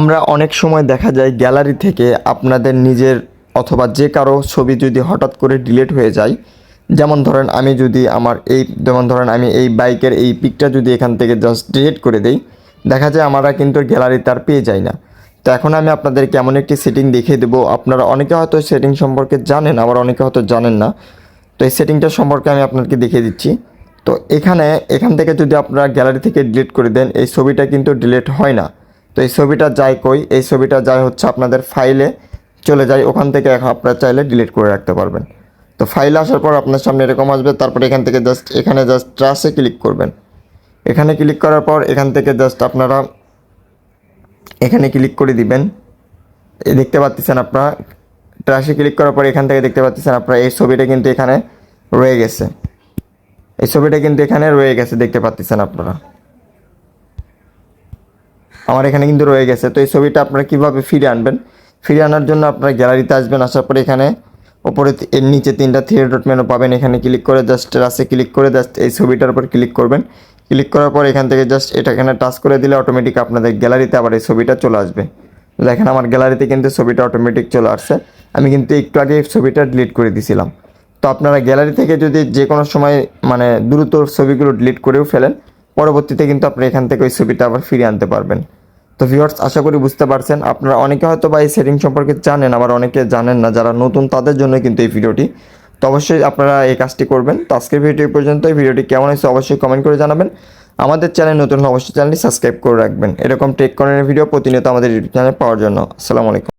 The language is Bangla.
আমরা অনেক সময় দেখা যায় গ্যালারি থেকে আপনাদের নিজের অথবা যে কারো ছবি যদি হঠাৎ করে ডিলিট হয়ে যায়, যেমন ধরেন আমি এই বাইকের এই পিকটা যদি এখান থেকে জাস্ট ডিলিট করে দেই, দেখা যায় আমরা কিন্তু গ্যালারিতে আর পেয়ে যাই না। তো এখন আমি আপনাদেরকে এমন একটি সেটিং দেখিয়ে দেবো। আপনারা অনেকে হয়তো সেটিং সম্পর্কে জানেন, আবার অনেকে হয়তো জানেন না। তো এই সেটিংটা সম্পর্কে আমি আপনাদেরকে দেখিয়ে দিচ্ছি। তো এখান থেকে যদি আপনারা গ্যালারি থেকে ডিলিট করে দেন, এই ছবিটা কিন্তু ডিলিট হয় না। তো এই ছবিটা যায় কই? এই ছবিটা যায় হচ্ছে আপনাদের ফাইলে চলে যায়, ওখান থেকে আপনারা চাইলে ডিলিট করে রাখতে পারবেন। তো ফাইলে আসার পর আপনার সামনে এরকম আসবে, তারপরে এখান থেকে জাস্ট ট্রাশে ক্লিক করবেন। এখানে ক্লিক করার পর এখান থেকে জাস্ট আপনারা এখানে ক্লিক করে দিবেন। দেখতে পাচ্ছেন আপনারা ট্রাশে ক্লিক করার পর এখান থেকে দেখতে পাচ্ছেন আপনারা এই ছবিটা কিন্তু এখানে রয়ে গেছে। এই ছবিটা কিন্তু এখানে রয়ে গেছে, দেখতে পাচ্ছেন আপনারা আমার এখানে কিন্তু রয়ে গেছে। তো এই ছবিটা আপনারা কীভাবে ফিরে আনবেন? ফিরে আনার জন্য আপনারা গ্যালারিতে আসবেন, আসার পরে এখানে ওপরে এর নিচে 3টা থ্রি ডট মেনু পাবেন। এখানে ক্লিক করে জাস্ট ট্রাশে ক্লিক করে জাস্ট এই ছবিটার উপর ক্লিক করবেন। ক্লিক করার পর এখান থেকে জাস্ট এটা এখানে টাচ করে দিলে অটোমেটিক আপনাদের গ্যালারিতে আবার এই ছবিটা চলে আসবে। দেখেন আমার গ্যালারিতে কিন্তু ছবিটা অটোমেটিক চলে আসছে। আমি কিন্তু একটু আগে এই ছবিটা ডিলিট করে দিয়েছিলাম। তো আপনারা গ্যালারি থেকে যদি যে কোনো সময় দ্রুত ছবিগুলো ডিলিট করেও ফেলেন, পরবর্তীতে কিন্তু আপনি এখান থেকে ওই ছবিটা আবার ফিরিয়ে আনতে পারবেন। তো ভিউয়ার্স, আশা করি বুঝতে পারছেন। আপনারা অনেকে হয়তো বা এই সেটিং সম্পর্কে জানেন, আবার অনেকে জানেন না। যারা নতুন তাদের জন্য কিন্তু এই ভিডিওটি। তো অবশ্যই আপনারা এই কাজটি করবেন। তো আজকের ভিডিও পর্যন্ত। এই ভিডিওটি কেমন হয়েছে অবশ্যই কমেন্ট করে জানাবেন। আমাদের চ্যানেল নতুন হলে অবশ্যই চ্যানেলটি সাবস্ক্রাইব করে রাখবেন। এরকম টেক কর্নারের ভিডিও প্রতিনিয়ত আমাদের ইউটিউব চ্যানেলে পাওয়ার জন্য। আসসালামু আলাইকুম।